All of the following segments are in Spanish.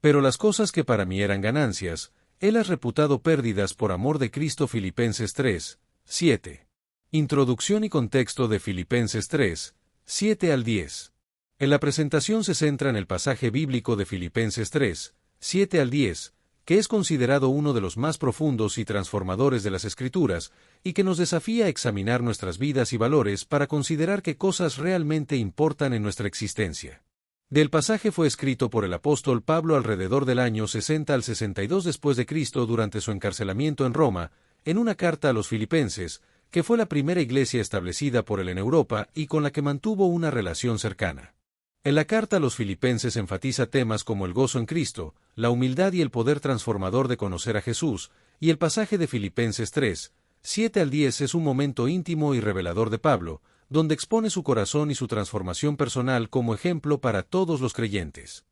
Pero las cosas que para mí eran ganancias, helas reputado pérdidas por amor de Cristo. Filipenses 3, 7. Introducción y contexto de Filipenses 3, 7 al 10. En la presentación se centra en el pasaje bíblico de Filipenses 3, 7 al 10, que es considerado uno de los más profundos y transformadores de las Escrituras, y que nos desafía a examinar nuestras vidas y valores para considerar qué cosas realmente importan en nuestra existencia. Del pasaje fue escrito por el apóstol Pablo alrededor del año 60 al 62 después de Cristo durante su encarcelamiento en Roma, en una carta a los filipenses, que fue la primera iglesia establecida por él en Europa y con la que mantuvo una relación cercana. En la carta a los filipenses enfatiza temas como el gozo en Cristo, la humildad y el poder transformador de conocer a Jesús, y el pasaje de Filipenses 3, 7 al 10 es un momento íntimo y revelador de Pablo, donde expone su corazón y su transformación personal como ejemplo para todos los creyentes.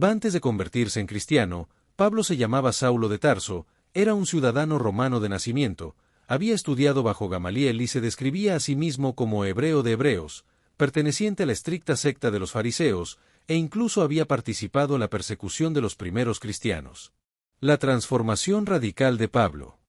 Antes de convertirse en cristiano, Pablo se llamaba Saulo de Tarso, era un ciudadano romano de nacimiento, había estudiado bajo Gamaliel y se describía a sí mismo como hebreo de hebreos, perteneciente a la estricta secta de los fariseos, e incluso había participado en la persecución de los primeros cristianos. La transformación radical de Pablo.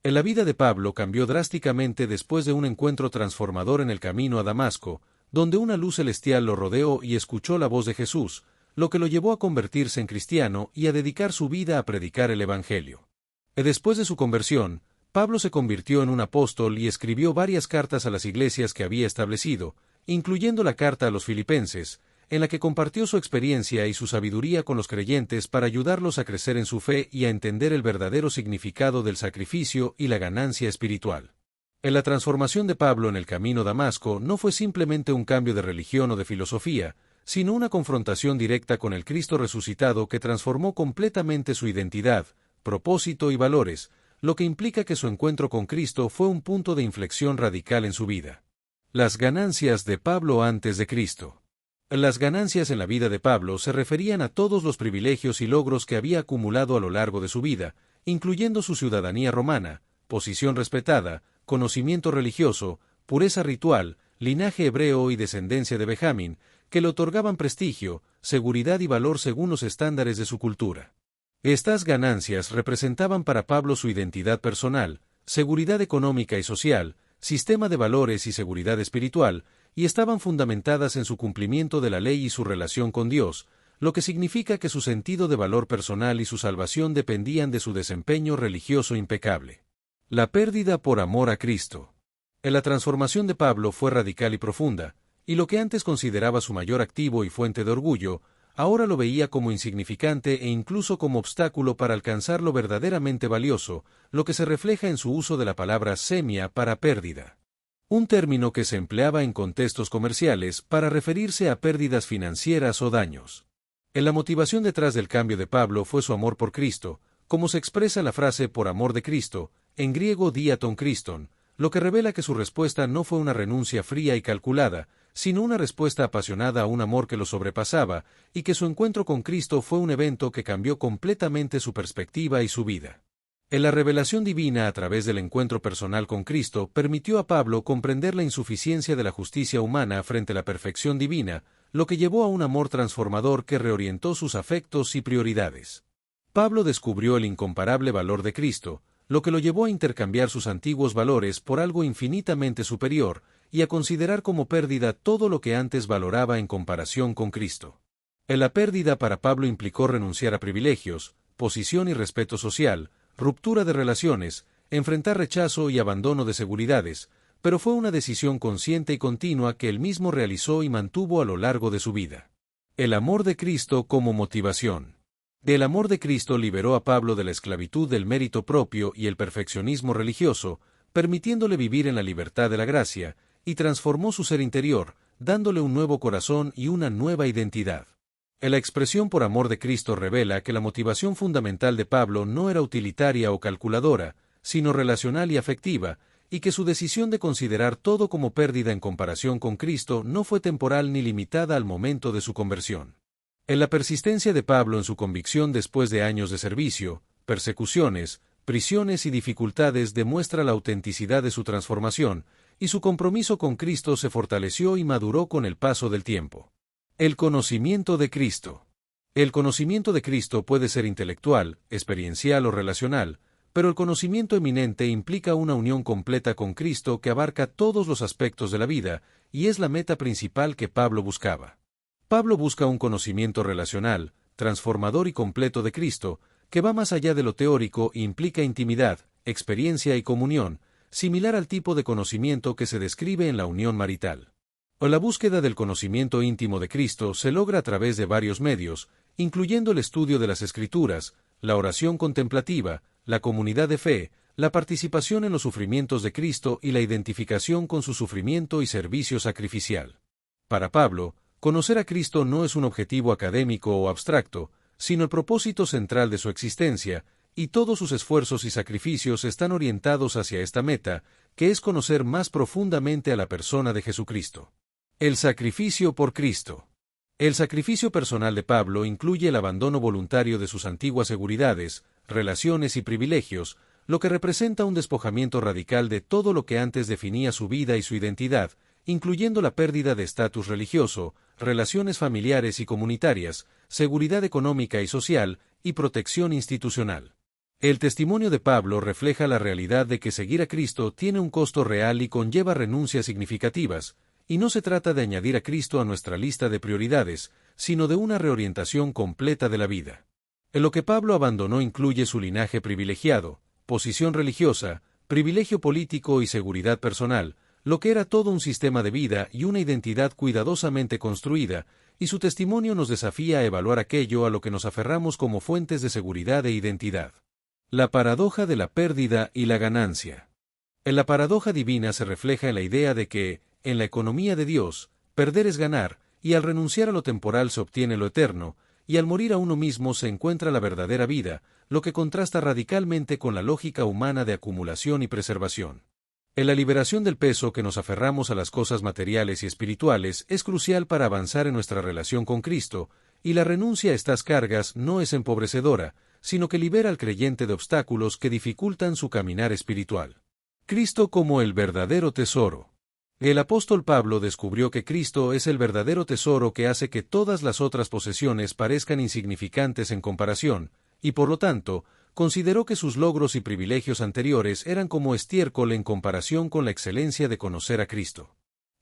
En la vida de Pablo cambió drásticamente después de un encuentro transformador en el camino a Damasco, donde una luz celestial lo rodeó y escuchó la voz de Jesús, lo que lo llevó a convertirse en cristiano y a dedicar su vida a predicar el Evangelio. Después de su conversión, Pablo se convirtió en un apóstol y escribió varias cartas a las iglesias que había establecido, incluyendo la carta a los filipenses, en la que compartió su experiencia y su sabiduría con los creyentes para ayudarlos a crecer en su fe y a entender el verdadero significado del sacrificio y la ganancia espiritual. En la transformación de Pablo en el camino a Damasco no fue simplemente un cambio de religión o de filosofía, sino una confrontación directa con el Cristo resucitado que transformó completamente su identidad, propósito y valores, lo que implica que su encuentro con Cristo fue un punto de inflexión radical en su vida. Las ganancias de Pablo antes de Cristo. Las ganancias en la vida de Pablo se referían a todos los privilegios y logros que había acumulado a lo largo de su vida, incluyendo su ciudadanía romana, posición respetada, conocimiento religioso, pureza ritual, linaje hebreo y descendencia de Benjamín, que le otorgaban prestigio, seguridad y valor según los estándares de su cultura. Estas ganancias representaban para Pablo su identidad personal, seguridad económica y social, sistema de valores y seguridad espiritual, y estaban fundamentadas en su cumplimiento de la ley y su relación con Dios, lo que significa que su sentido de valor personal y su salvación dependían de su desempeño religioso impecable. La pérdida por amor a Cristo. La transformación de Pablo fue radical y profunda, y lo que antes consideraba su mayor activo y fuente de orgullo, ahora lo veía como insignificante e incluso como obstáculo para alcanzar lo verdaderamente valioso, lo que se refleja en su uso de la palabra semia para pérdida. Un término que se empleaba en contextos comerciales para referirse a pérdidas financieras o daños. En la motivación detrás del cambio de Pablo fue su amor por Cristo, como se expresa la frase por amor de Cristo, en griego diaton Christon, lo que revela que su respuesta no fue una renuncia fría y calculada, sino una respuesta apasionada a un amor que lo sobrepasaba, y que su encuentro con Cristo fue un evento que cambió completamente su perspectiva y su vida. En la revelación divina a través del encuentro personal con Cristo permitió a Pablo comprender la insuficiencia de la justicia humana frente a la perfección divina, lo que llevó a un amor transformador que reorientó sus afectos y prioridades. Pablo descubrió el incomparable valor de Cristo, lo que lo llevó a intercambiar sus antiguos valores por algo infinitamente superior, y a considerar como pérdida todo lo que antes valoraba en comparación con Cristo. La pérdida para Pablo implicó renunciar a privilegios, posición y respeto social, ruptura de relaciones, enfrentar rechazo y abandono de seguridades, pero fue una decisión consciente y continua que él mismo realizó y mantuvo a lo largo de su vida. El amor de Cristo como motivación. El amor de Cristo liberó a Pablo de la esclavitud del mérito propio y el perfeccionismo religioso, permitiéndole vivir en la libertad de la gracia, y transformó su ser interior, dándole un nuevo corazón y una nueva identidad. La expresión por amor de Cristo revela que la motivación fundamental de Pablo no era utilitaria o calculadora, sino relacional y afectiva, y que su decisión de considerar todo como pérdida en comparación con Cristo no fue temporal ni limitada al momento de su conversión. En la persistencia de Pablo en su convicción después de años de servicio, persecuciones, prisiones y dificultades demuestra la autenticidad de su transformación, y su compromiso con Cristo se fortaleció y maduró con el paso del tiempo. El conocimiento de Cristo. El conocimiento de Cristo puede ser intelectual, experiencial o relacional, pero el conocimiento eminente implica una unión completa con Cristo que abarca todos los aspectos de la vida, y es la meta principal que Pablo buscaba. Pablo busca un conocimiento relacional, transformador y completo de Cristo, que va más allá de lo teórico e implica intimidad, experiencia y comunión, similar al tipo de conocimiento que se describe en la unión marital. La búsqueda del conocimiento íntimo de Cristo se logra a través de varios medios, incluyendo el estudio de las Escrituras, la oración contemplativa, la comunidad de fe, la participación en los sufrimientos de Cristo y la identificación con su sufrimiento y servicio sacrificial. Para Pablo, conocer a Cristo no es un objetivo académico o abstracto, sino el propósito central de su existencia, y todos sus esfuerzos y sacrificios están orientados hacia esta meta, que es conocer más profundamente a la persona de Jesucristo. El sacrificio por Cristo. El sacrificio personal de Pablo incluye el abandono voluntario de sus antiguas seguridades, relaciones y privilegios, lo que representa un despojamiento radical de todo lo que antes definía su vida y su identidad, incluyendo la pérdida de estatus religioso, relaciones familiares y comunitarias, seguridad económica y social, y protección institucional. El testimonio de Pablo refleja la realidad de que seguir a Cristo tiene un costo real y conlleva renuncias significativas, y no se trata de añadir a Cristo a nuestra lista de prioridades, sino de una reorientación completa de la vida. En lo que Pablo abandonó incluye su linaje privilegiado, posición religiosa, privilegio político y seguridad personal, lo que era todo un sistema de vida y una identidad cuidadosamente construida, y su testimonio nos desafía a evaluar aquello a lo que nos aferramos como fuentes de seguridad e identidad. La paradoja de la pérdida y la ganancia. En la paradoja divina se refleja en la idea de que, en la economía de Dios, perder es ganar, y al renunciar a lo temporal se obtiene lo eterno, y al morir a uno mismo se encuentra la verdadera vida, lo que contrasta radicalmente con la lógica humana de acumulación y preservación. En la liberación del peso que nos aferramos a las cosas materiales y espirituales es crucial para avanzar en nuestra relación con Cristo, y la renuncia a estas cargas no es empobrecedora, sino que libera al creyente de obstáculos que dificultan su caminar espiritual. Cristo como el verdadero tesoro. El apóstol Pablo descubrió que Cristo es el verdadero tesoro que hace que todas las otras posesiones parezcan insignificantes en comparación, y por lo tanto, consideró que sus logros y privilegios anteriores eran como estiércol en comparación con la excelencia de conocer a Cristo.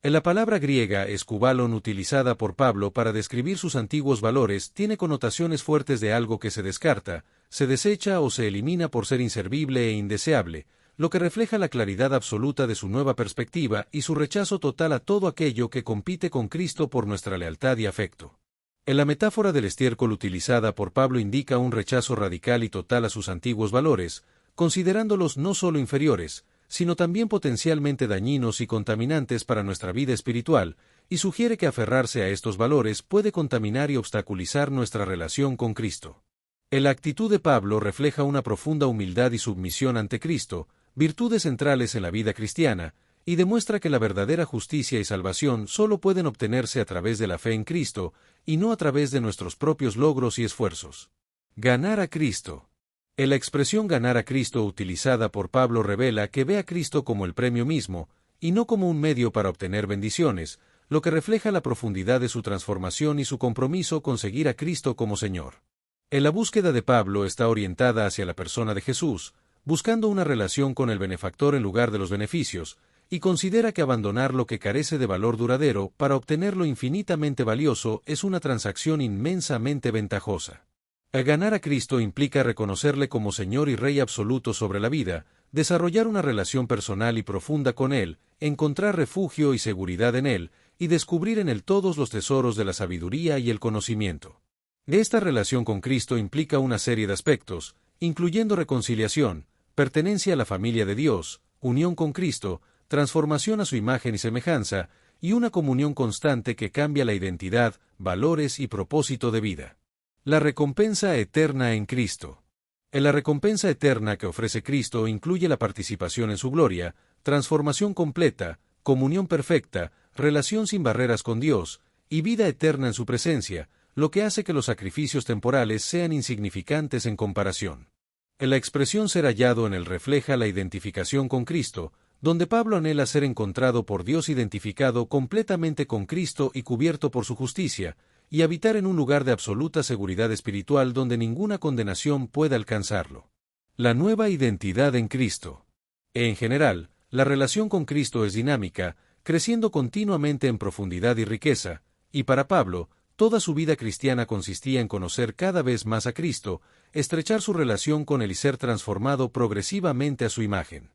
En la palabra griega eskubalon utilizada por Pablo para describir sus antiguos valores tiene connotaciones fuertes de algo que se descarta, se desecha o se elimina por ser inservible e indeseable, lo que refleja la claridad absoluta de su nueva perspectiva y su rechazo total a todo aquello que compite con Cristo por nuestra lealtad y afecto. En la metáfora del estiércol utilizada por Pablo indica un rechazo radical y total a sus antiguos valores, considerándolos no solo inferiores, sino también potencialmente dañinos y contaminantes para nuestra vida espiritual, y sugiere que aferrarse a estos valores puede contaminar y obstaculizar nuestra relación con Cristo. La actitud de Pablo refleja una profunda humildad y submisión ante Cristo, virtudes centrales en la vida cristiana, y demuestra que la verdadera justicia y salvación solo pueden obtenerse a través de la fe en Cristo, y no a través de nuestros propios logros y esfuerzos. Ganar a Cristo. En la expresión ganar a Cristo utilizada por Pablo revela que ve a Cristo como el premio mismo, y no como un medio para obtener bendiciones, lo que refleja la profundidad de su transformación y su compromiso con seguir a Cristo como Señor. En la búsqueda de Pablo está orientada hacia la persona de Jesús, buscando una relación con el benefactor en lugar de los beneficios, y considera que abandonar lo que carece de valor duradero para obtener lo infinitamente valioso es una transacción inmensamente ventajosa. El ganar a Cristo implica reconocerle como Señor y Rey absoluto sobre la vida, desarrollar una relación personal y profunda con Él, encontrar refugio y seguridad en Él, y descubrir en Él todos los tesoros de la sabiduría y el conocimiento. Esta relación con Cristo implica una serie de aspectos, incluyendo reconciliación, pertenencia a la familia de Dios, unión con Cristo, transformación a su imagen y semejanza, y una comunión constante que cambia la identidad, valores y propósito de vida. La recompensa eterna en Cristo. En la recompensa eterna que ofrece Cristo incluye la participación en su gloria, transformación completa, comunión perfecta, relación sin barreras con Dios, y vida eterna en su presencia, lo que hace que los sacrificios temporales sean insignificantes en comparación. En la expresión ser hallado en él refleja la identificación con Cristo, donde Pablo anhela ser encontrado por Dios identificado completamente con Cristo y cubierto por su justicia, y habitar en un lugar de absoluta seguridad espiritual donde ninguna condenación pueda alcanzarlo. La nueva identidad en Cristo. En general, la relación con Cristo es dinámica, creciendo continuamente en profundidad y riqueza, y para Pablo, toda su vida cristiana consistía en conocer cada vez más a Cristo, estrechar su relación con él y ser transformado progresivamente a su imagen.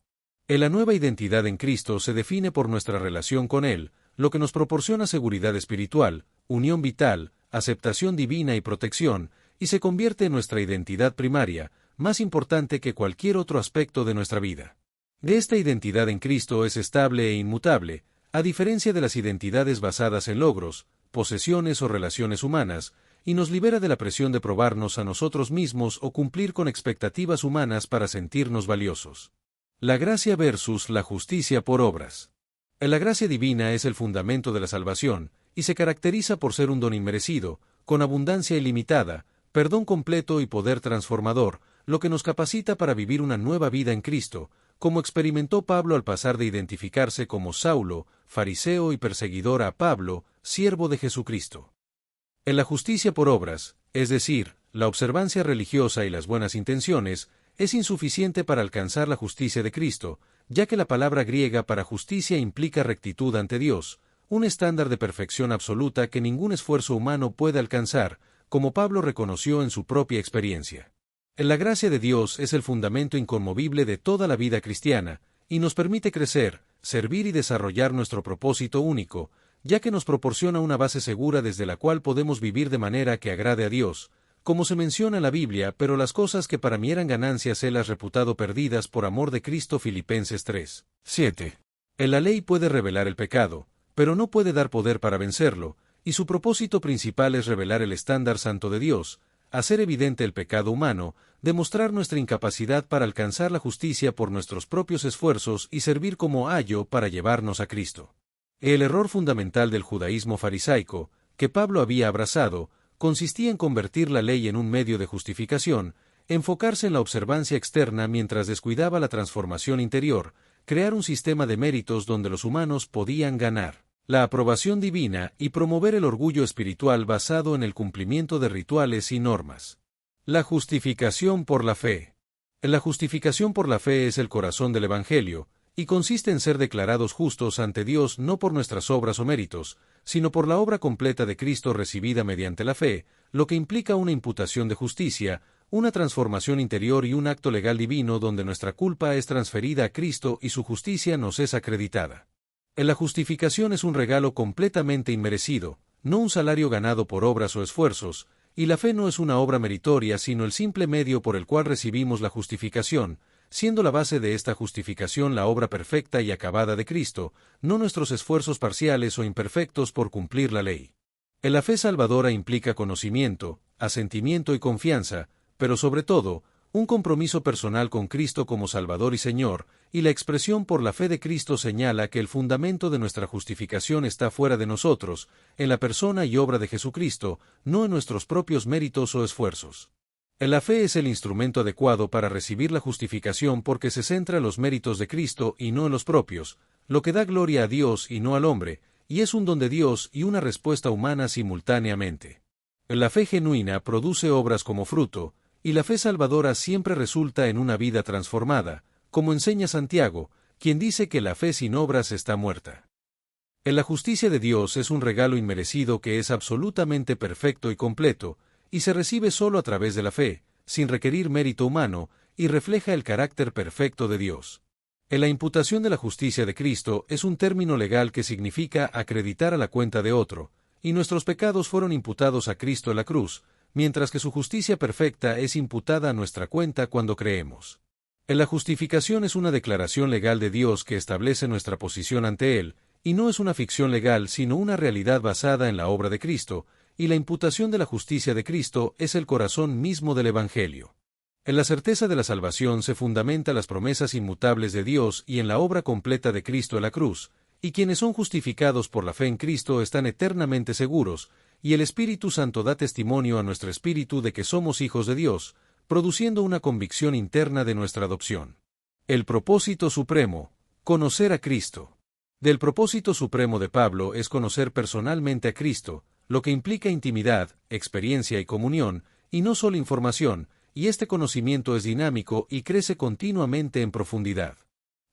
La nueva identidad en Cristo se define por nuestra relación con Él, lo que nos proporciona seguridad espiritual, unión vital, aceptación divina y protección, y se convierte en nuestra identidad primaria, más importante que cualquier otro aspecto de nuestra vida. Esta identidad en Cristo es estable e inmutable, a diferencia de las identidades basadas en logros, posesiones o relaciones humanas, y nos libera de la presión de probarnos a nosotros mismos o cumplir con expectativas humanas para sentirnos valiosos. La gracia versus la justicia por obras. La gracia divina es el fundamento de la salvación, y se caracteriza por ser un don inmerecido, con abundancia ilimitada, perdón completo y poder transformador, lo que nos capacita para vivir una nueva vida en Cristo, como experimentó Pablo al pasar de identificarse como Saulo, fariseo y perseguidor a Pablo, siervo de Jesucristo. En la justicia por obras, es decir, la observancia religiosa y las buenas intenciones, es insuficiente para alcanzar la justicia de Cristo, ya que la palabra griega para justicia implica rectitud ante Dios, un estándar de perfección absoluta que ningún esfuerzo humano puede alcanzar, como Pablo reconoció en su propia experiencia. La gracia de Dios es el fundamento inconmovible de toda la vida cristiana, y nos permite crecer, servir y desarrollar nuestro propósito único, ya que nos proporciona una base segura desde la cual podemos vivir de manera que agrade a Dios, como se menciona en la Biblia, pero las cosas que para mí eran ganancias he las reputado perdidas por amor de Cristo. Filipenses 3, 7. La ley puede revelar el pecado, pero no puede dar poder para vencerlo, y su propósito principal es revelar el estándar santo de Dios, hacer evidente el pecado humano, demostrar nuestra incapacidad para alcanzar la justicia por nuestros propios esfuerzos y servir como ayo para llevarnos a Cristo. El error fundamental del judaísmo farisaico, que Pablo había abrazado, consistía en convertir la ley en un medio de justificación, enfocarse en la observancia externa mientras descuidaba la transformación interior, crear un sistema de méritos donde los humanos podían ganar la aprobación divina y promover el orgullo espiritual basado en el cumplimiento de rituales y normas. La justificación por la fe. La justificación por la fe es el corazón del Evangelio, y consiste en ser declarados justos ante Dios no por nuestras obras o méritos, sino por la obra completa de Cristo recibida mediante la fe, lo que implica una imputación de justicia, una transformación interior y un acto legal divino donde nuestra culpa es transferida a Cristo y su justicia nos es acreditada. La justificación es un regalo completamente inmerecido, no un salario ganado por obras o esfuerzos, y la fe no es una obra meritoria sino el simple medio por el cual recibimos la justificación, siendo la base de esta justificación la obra perfecta y acabada de Cristo, no nuestros esfuerzos parciales o imperfectos por cumplir la ley. La fe salvadora implica conocimiento, asentimiento y confianza, pero sobre todo, un compromiso personal con Cristo como Salvador y Señor, y la expresión por la fe de Cristo señala que el fundamento de nuestra justificación está fuera de nosotros, en la persona y obra de Jesucristo, no en nuestros propios méritos o esfuerzos. La fe es el instrumento adecuado para recibir la justificación porque se centra en los méritos de Cristo y no en los propios, lo que da gloria a Dios y no al hombre, y es un don de Dios y una respuesta humana simultáneamente. La fe genuina produce obras como fruto, y la fe salvadora siempre resulta en una vida transformada, como enseña Santiago, quien dice que la fe sin obras está muerta. La justicia de Dios es un regalo inmerecido que es absolutamente perfecto y completo, y se recibe solo a través de la fe, sin requerir mérito humano, y refleja el carácter perfecto de Dios. La imputación de la justicia de Cristo es un término legal que significa acreditar a la cuenta de otro, y nuestros pecados fueron imputados a Cristo en la cruz, mientras que su justicia perfecta es imputada a nuestra cuenta cuando creemos. La justificación es una declaración legal de Dios que establece nuestra posición ante Él, y no es una ficción legal sino una realidad basada en la obra de Cristo, y la imputación de la justicia de Cristo es el corazón mismo del Evangelio. En la certeza de la salvación se fundamenta las promesas inmutables de Dios y en la obra completa de Cristo en la cruz, y quienes son justificados por la fe en Cristo están eternamente seguros, y el Espíritu Santo da testimonio a nuestro espíritu de que somos hijos de Dios, produciendo una convicción interna de nuestra adopción. El propósito supremo, conocer a Cristo. Del propósito supremo de Pablo es conocer personalmente a Cristo, lo que implica intimidad, experiencia y comunión, y no solo información, y este conocimiento es dinámico y crece continuamente en profundidad.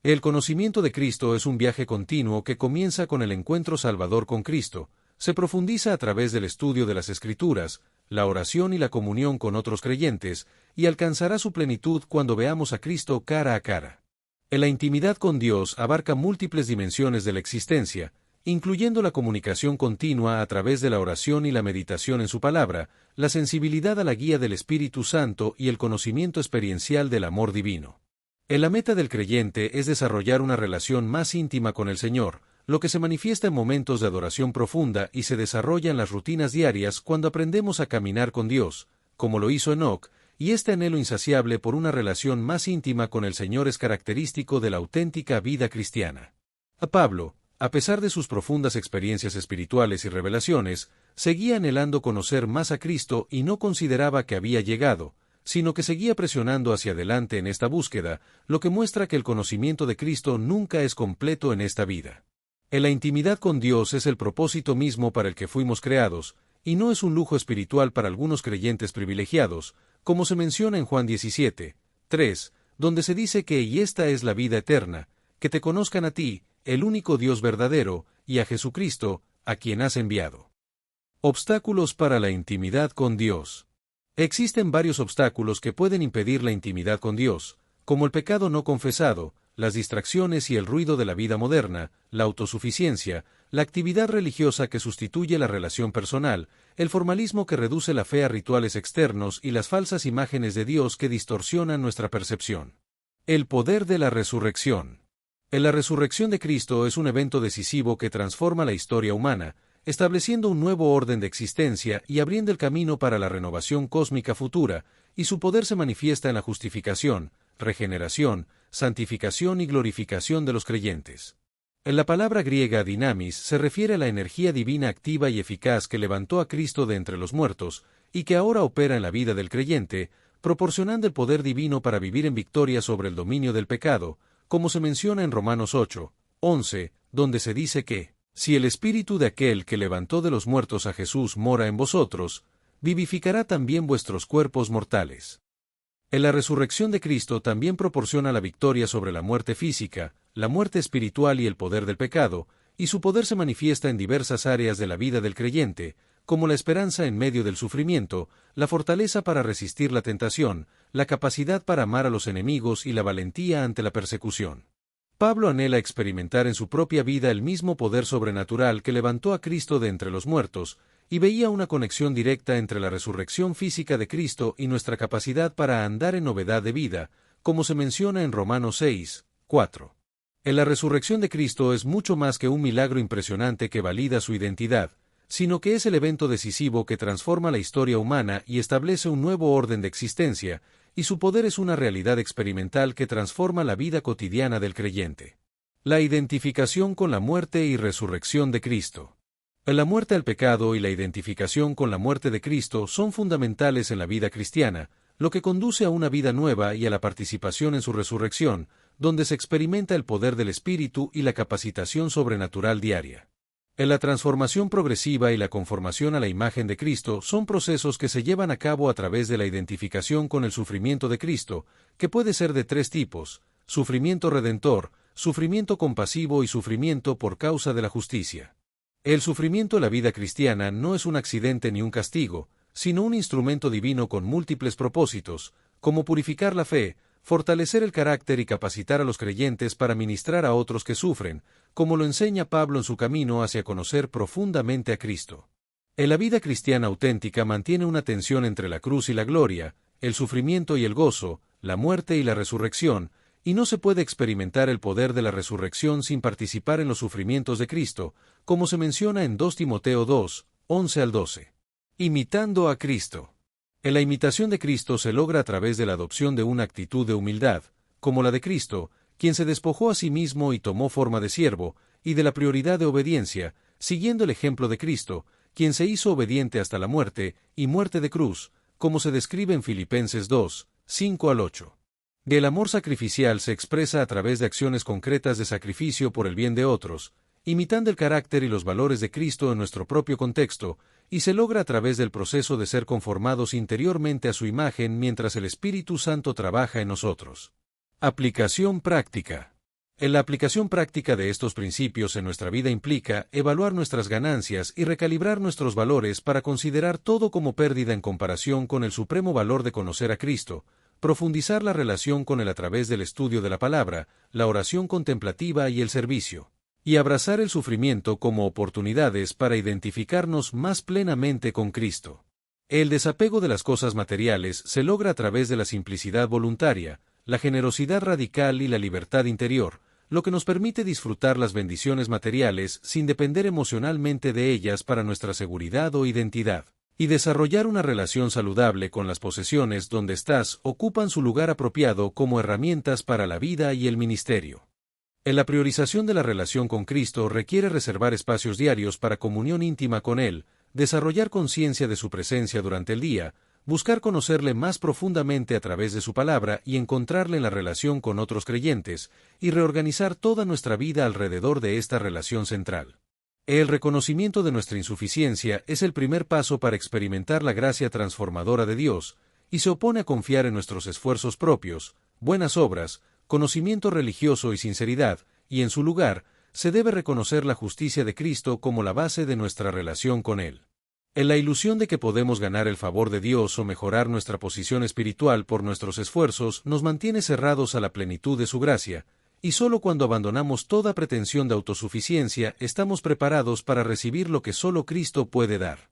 El conocimiento de Cristo es un viaje continuo que comienza con el encuentro salvador con Cristo, se profundiza a través del estudio de las Escrituras, la oración y la comunión con otros creyentes, y alcanzará su plenitud cuando veamos a Cristo cara a cara. La intimidad con Dios abarca múltiples dimensiones de la existencia, incluyendo la comunicación continua a través de la oración y la meditación en su palabra, la sensibilidad a la guía del Espíritu Santo y el conocimiento experiencial del amor divino. La meta del creyente es desarrollar una relación más íntima con el Señor, lo que se manifiesta en momentos de adoración profunda y se desarrolla en las rutinas diarias cuando aprendemos a caminar con Dios, como lo hizo Enoc, y este anhelo insaciable por una relación más íntima con el Señor es característico de la auténtica vida cristiana. A Pablo, a pesar de sus profundas experiencias espirituales y revelaciones, seguía anhelando conocer más a Cristo y no consideraba que había llegado, sino que seguía presionando hacia adelante en esta búsqueda, lo que muestra que el conocimiento de Cristo nunca es completo en esta vida. La intimidad con Dios es el propósito mismo para el que fuimos creados, y no es un lujo espiritual para algunos creyentes privilegiados, como se menciona en Juan 17, 3, donde se dice que y esta es la vida eterna, que te conozcan a ti, el único Dios verdadero, y a Jesucristo, a quien has enviado. Obstáculos para la intimidad con Dios. Existen varios obstáculos que pueden impedir la intimidad con Dios, como el pecado no confesado, las distracciones y el ruido de la vida moderna, la autosuficiencia, la actividad religiosa que sustituye la relación personal, el formalismo que reduce la fe a rituales externos y las falsas imágenes de Dios que distorsionan nuestra percepción. El poder de la resurrección. La resurrección de Cristo es un evento decisivo que transforma la historia humana, estableciendo un nuevo orden de existencia y abriendo el camino para la renovación cósmica futura, y su poder se manifiesta en la justificación, regeneración, santificación y glorificación de los creyentes. En la palabra griega dinamis se refiere a la energía divina activa y eficaz que levantó a Cristo de entre los muertos, y que ahora opera en la vida del creyente, proporcionando el poder divino para vivir en victoria sobre el dominio del pecado, como se menciona en Romanos 8, 11, donde se dice que si el espíritu de aquel que levantó de los muertos a Jesús mora en vosotros, vivificará también vuestros cuerpos mortales. La resurrección de Cristo también proporciona la victoria sobre la muerte física, la muerte espiritual y el poder del pecado, y su poder se manifiesta en diversas áreas de la vida del creyente, como la esperanza en medio del sufrimiento, la fortaleza para resistir la tentación, la capacidad para amar a los enemigos y la valentía ante la persecución. Pablo anhela experimentar en su propia vida el mismo poder sobrenatural que levantó a Cristo de entre los muertos, y veía una conexión directa entre la resurrección física de Cristo y nuestra capacidad para andar en novedad de vida, como se menciona en Romanos 6, 4. La resurrección de Cristo es mucho más que un milagro impresionante que valida su identidad, sino que es el evento decisivo que transforma la historia humana y establece un nuevo orden de existencia, y su poder es una realidad experimental que transforma la vida cotidiana del creyente. La identificación con la muerte y resurrección de Cristo. La muerte al pecado y la identificación con la muerte de Cristo son fundamentales en la vida cristiana, lo que conduce a una vida nueva y a la participación en su resurrección, donde se experimenta el poder del Espíritu y la capacitación sobrenatural diaria. La transformación progresiva y la conformación a la imagen de Cristo son procesos que se llevan a cabo a través de la identificación con el sufrimiento de Cristo, que puede ser de tres tipos: sufrimiento redentor, sufrimiento compasivo y sufrimiento por causa de la justicia. El sufrimiento en la vida cristiana no es un accidente ni un castigo, sino un instrumento divino con múltiples propósitos, como purificar la fe, fortalecer el carácter y capacitar a los creyentes para ministrar a otros que sufren, como lo enseña Pablo en su camino hacia conocer profundamente a Cristo. En la vida cristiana auténtica mantiene una tensión entre la cruz y la gloria, el sufrimiento y el gozo, la muerte y la resurrección, y no se puede experimentar el poder de la resurrección sin participar en los sufrimientos de Cristo, como se menciona en 2 Timoteo 2, 11 al 12. Imitando a Cristo. La imitación de Cristo se logra a través de la adopción de una actitud de humildad, como la de Cristo, quien se despojó a sí mismo y tomó forma de siervo, y de la prioridad de obediencia, siguiendo el ejemplo de Cristo, quien se hizo obediente hasta la muerte, y muerte de cruz, como se describe en Filipenses 2, 5 al 8. El amor sacrificial se expresa a través de acciones concretas de sacrificio por el bien de otros, imitando el carácter y los valores de Cristo en nuestro propio contexto, y se logra a través del proceso de ser conformados interiormente a su imagen mientras el Espíritu Santo trabaja en nosotros. Aplicación práctica. En la aplicación práctica de estos principios en nuestra vida implica evaluar nuestras ganancias y recalibrar nuestros valores para considerar todo como pérdida en comparación con el supremo valor de conocer a Cristo, profundizar la relación con Él a través del estudio de la palabra, la oración contemplativa y el servicio, y abrazar el sufrimiento como oportunidades para identificarnos más plenamente con Cristo. El desapego de las cosas materiales se logra a través de la simplicidad voluntaria, la generosidad radical y la libertad interior, lo que nos permite disfrutar las bendiciones materiales sin depender emocionalmente de ellas para nuestra seguridad o identidad, y desarrollar una relación saludable con las posesiones donde ocupan su lugar apropiado como herramientas para la vida y el ministerio. En la priorización de la relación con Cristo requiere reservar espacios diarios para comunión íntima con Él, desarrollar conciencia de su presencia durante el día, buscar conocerle más profundamente a través de su palabra y encontrarle en la relación con otros creyentes, y reorganizar toda nuestra vida alrededor de esta relación central. El reconocimiento de nuestra insuficiencia es el primer paso para experimentar la gracia transformadora de Dios, y se opone a confiar en nuestros esfuerzos propios, buenas obras, conocimiento religioso y sinceridad, y en su lugar, se debe reconocer la justicia de Cristo como la base de nuestra relación con Él. En la ilusión de que podemos ganar el favor de Dios o mejorar nuestra posición espiritual por nuestros esfuerzos nos mantiene cerrados a la plenitud de su gracia, y solo cuando abandonamos toda pretensión de autosuficiencia estamos preparados para recibir lo que solo Cristo puede dar.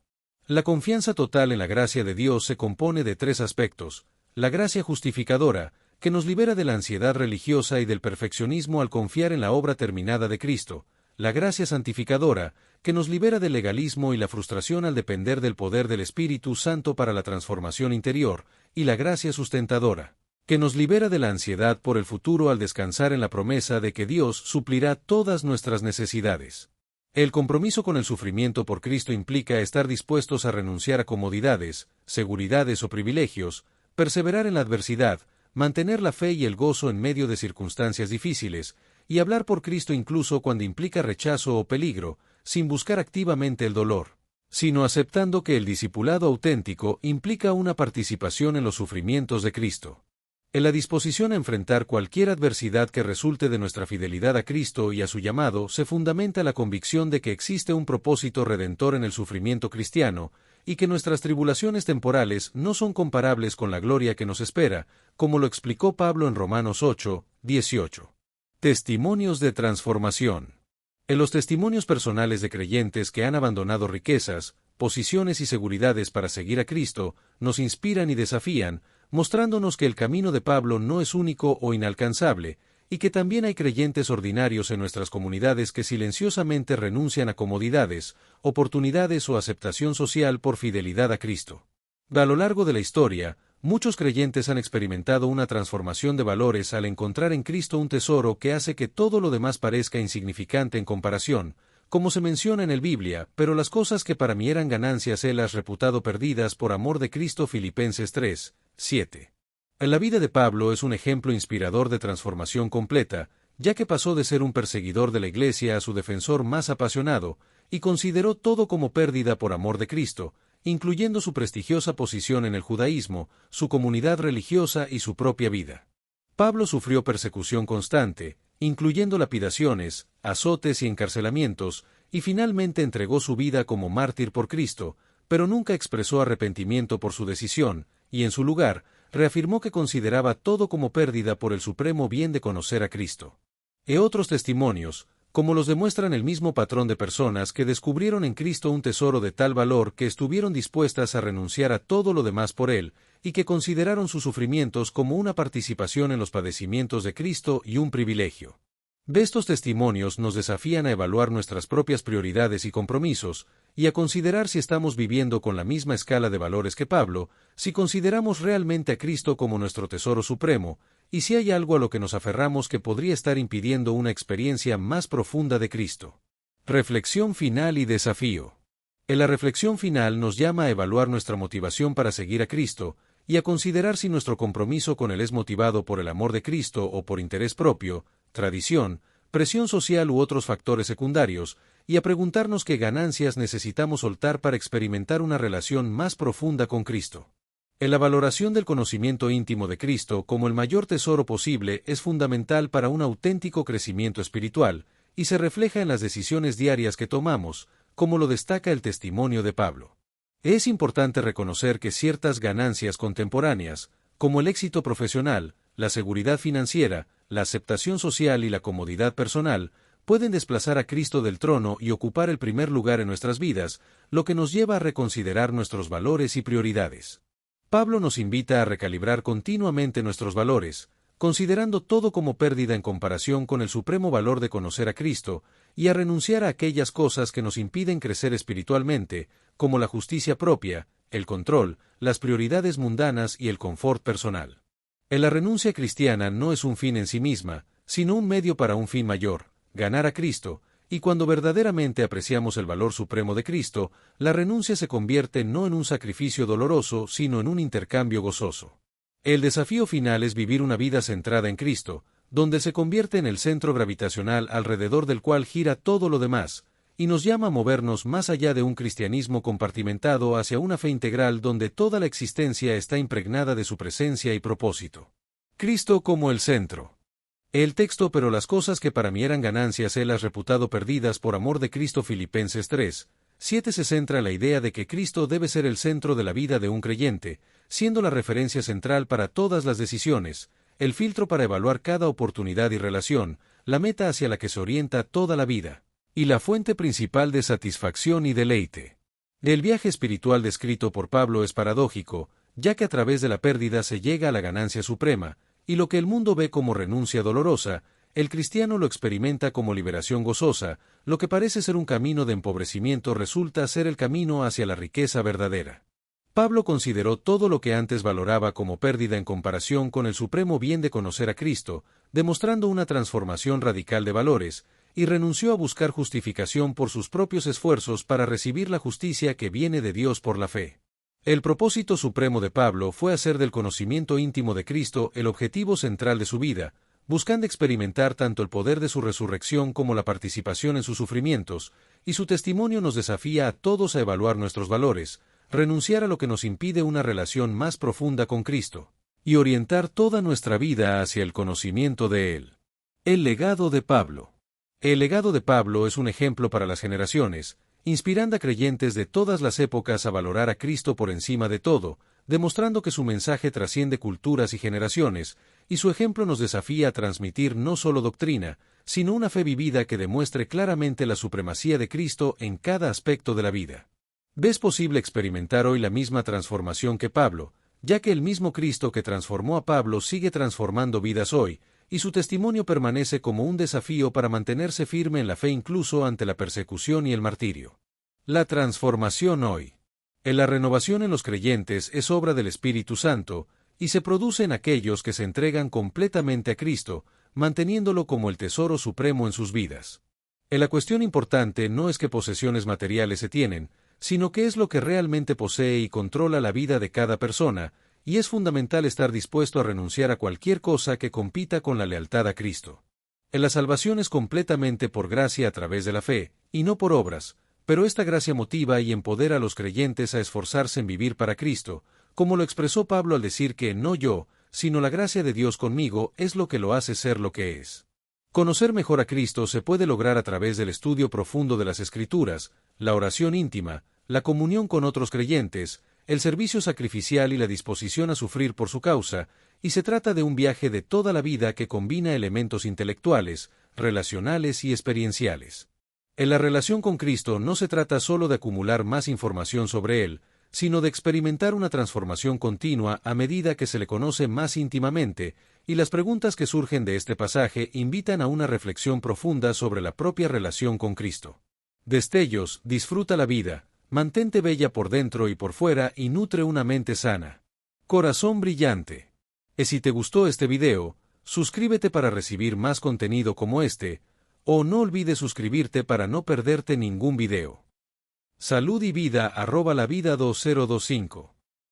La confianza total en la gracia de Dios se compone de tres aspectos: la gracia justificadora, que nos libera de la ansiedad religiosa y del perfeccionismo al confiar en la obra terminada de Cristo; la gracia santificadora, que nos libera del legalismo y la frustración al depender del poder del Espíritu Santo para la transformación interior; y la gracia sustentadora, que nos libera de la ansiedad por el futuro al descansar en la promesa de que Dios suplirá todas nuestras necesidades. El compromiso con el sufrimiento por Cristo implica estar dispuestos a renunciar a comodidades, seguridades o privilegios, perseverar en la adversidad, mantener la fe y el gozo en medio de circunstancias difíciles, y hablar por Cristo incluso cuando implica rechazo o peligro, sin buscar activamente el dolor, sino aceptando que el discipulado auténtico implica una participación en los sufrimientos de Cristo. En la disposición a enfrentar cualquier adversidad que resulte de nuestra fidelidad a Cristo y a su llamado se fundamenta la convicción de que existe un propósito redentor en el sufrimiento cristiano, y que nuestras tribulaciones temporales no son comparables con la gloria que nos espera, como lo explicó Pablo en Romanos 8, 18. Testimonios de transformación. En los testimonios personales de creyentes que han abandonado riquezas, posiciones y seguridades para seguir a Cristo, nos inspiran y desafían, mostrándonos que el camino de Pablo no es único o inalcanzable, y que también hay creyentes ordinarios en nuestras comunidades que silenciosamente renuncian a comodidades, oportunidades o aceptación social por fidelidad a Cristo. A lo largo de la historia, muchos creyentes han experimentado una transformación de valores al encontrar en Cristo un tesoro que hace que todo lo demás parezca insignificante en comparación, como se menciona en el Biblia, pero las cosas que para mí eran ganancias Él las reputado perdidas por amor de Cristo. Filipenses 3, 7. La vida de Pablo es un ejemplo inspirador de transformación completa, ya que pasó de ser un perseguidor de la Iglesia a su defensor más apasionado, y consideró todo como pérdida por amor de Cristo, incluyendo su prestigiosa posición en el judaísmo, su comunidad religiosa y su propia vida. Pablo sufrió persecución constante, incluyendo lapidaciones, azotes y encarcelamientos, y finalmente entregó su vida como mártir por Cristo, pero nunca expresó arrepentimiento por su decisión, y en su lugar, reafirmó que consideraba todo como pérdida por el supremo bien de conocer a Cristo. Otros testimonios, como los demuestran el mismo patrón de personas que descubrieron en Cristo un tesoro de tal valor que estuvieron dispuestas a renunciar a todo lo demás por Él, y que consideraron sus sufrimientos como una participación en los padecimientos de Cristo y un privilegio. Estos testimonios nos desafían a evaluar nuestras propias prioridades y compromisos, y a considerar si estamos viviendo con la misma escala de valores que Pablo, si consideramos realmente a Cristo como nuestro tesoro supremo, y si hay algo a lo que nos aferramos que podría estar impidiendo una experiencia más profunda de Cristo. Reflexión final y desafío. En la reflexión final nos llama a evaluar nuestra motivación para seguir a Cristo, y a considerar si nuestro compromiso con Él es motivado por el amor de Cristo o por interés propio, tradición, presión social u otros factores secundarios, y a preguntarnos qué ganancias necesitamos soltar para experimentar una relación más profunda con Cristo. En la valoración del conocimiento íntimo de Cristo como el mayor tesoro posible es fundamental para un auténtico crecimiento espiritual, y se refleja en las decisiones diarias que tomamos, como lo destaca el testimonio de Pablo. Es importante reconocer que ciertas ganancias contemporáneas, como el éxito profesional, la seguridad financiera, la aceptación social y la comodidad personal, pueden desplazar a Cristo del trono y ocupar el primer lugar en nuestras vidas, lo que nos lleva a reconsiderar nuestros valores y prioridades. Pablo nos invita a recalibrar continuamente nuestros valores, considerando todo como pérdida en comparación con el supremo valor de conocer a Cristo, y a renunciar a aquellas cosas que nos impiden crecer espiritualmente, como la justicia propia, el control, las prioridades mundanas y el confort personal. La renuncia cristiana no es un fin en sí misma, sino un medio para un fin mayor, ganar a Cristo, y cuando verdaderamente apreciamos el valor supremo de Cristo, la renuncia se convierte no en un sacrificio doloroso, sino en un intercambio gozoso. El desafío final es vivir una vida centrada en Cristo, donde se convierte en el centro gravitacional alrededor del cual gira todo lo demás, y nos llama a movernos más allá de un cristianismo compartimentado hacia una fe integral donde toda la existencia está impregnada de su presencia y propósito. Cristo como el centro. El texto pero las cosas que para mí eran ganancias él las reputado perdidas por amor de Cristo Filipenses 3, 7 se centra en la idea de que Cristo debe ser el centro de la vida de un creyente, siendo la referencia central para todas las decisiones, el filtro para evaluar cada oportunidad y relación, la meta hacia la que se orienta toda la vida, y la fuente principal de satisfacción y deleite. El viaje espiritual descrito por Pablo es paradójico, ya que a través de la pérdida se llega a la ganancia suprema, y lo que el mundo ve como renuncia dolorosa, el cristiano lo experimenta como liberación gozosa, lo que parece ser un camino de empobrecimiento resulta ser el camino hacia la riqueza verdadera. Pablo consideró todo lo que antes valoraba como pérdida en comparación con el supremo bien de conocer a Cristo, demostrando una transformación radical de valores, y renunció a buscar justificación por sus propios esfuerzos para recibir la justicia que viene de Dios por la fe. El propósito supremo de Pablo fue hacer del conocimiento íntimo de Cristo el objetivo central de su vida, buscando experimentar tanto el poder de su resurrección como la participación en sus sufrimientos, y su testimonio nos desafía a todos a evaluar nuestros valores, renunciar a lo que nos impide una relación más profunda con Cristo, y orientar toda nuestra vida hacia el conocimiento de Él. El legado de Pablo. El legado de Pablo es un ejemplo para las generaciones, inspirando a creyentes de todas las épocas a valorar a Cristo por encima de todo, demostrando que su mensaje trasciende culturas y generaciones, y su ejemplo nos desafía a transmitir no solo doctrina, sino una fe vivida que demuestre claramente la supremacía de Cristo en cada aspecto de la vida. ¿Ves posible experimentar hoy la misma transformación que Pablo, ya que el mismo Cristo que transformó a Pablo sigue transformando vidas hoy, y su testimonio permanece como un desafío para mantenerse firme en la fe incluso ante la persecución y el martirio? La transformación hoy. La renovación en los creyentes es obra del Espíritu Santo, y se produce en aquellos que se entregan completamente a Cristo, manteniéndolo como el tesoro supremo en sus vidas. La cuestión importante no es qué posesiones materiales se tienen, sino qué es lo que realmente posee y controla la vida de cada persona, y es fundamental estar dispuesto a renunciar a cualquier cosa que compita con la lealtad a Cristo. La salvación es completamente por gracia a través de la fe, y no por obras, pero esta gracia motiva y empodera a los creyentes a esforzarse en vivir para Cristo, como lo expresó Pablo al decir que no yo, sino la gracia de Dios conmigo es lo que lo hace ser lo que es. Conocer mejor a Cristo se puede lograr a través del estudio profundo de las Escrituras, la oración íntima, la comunión con otros creyentes, el servicio sacrificial y la disposición a sufrir por su causa, y se trata de un viaje de toda la vida que combina elementos intelectuales, relacionales y experienciales. En la relación con Cristo no se trata solo de acumular más información sobre Él, sino de experimentar una transformación continua a medida que se le conoce más íntimamente, y las preguntas que surgen de este pasaje invitan a una reflexión profunda sobre la propia relación con Cristo. Destellos, disfruta la vida, mantente bella por dentro y por fuera y nutre una mente sana. Corazón brillante. Si te gustó este video, suscríbete para recibir más contenido como este, o no olvides suscribirte para no perderte ningún video. Salud y vida @lavida2025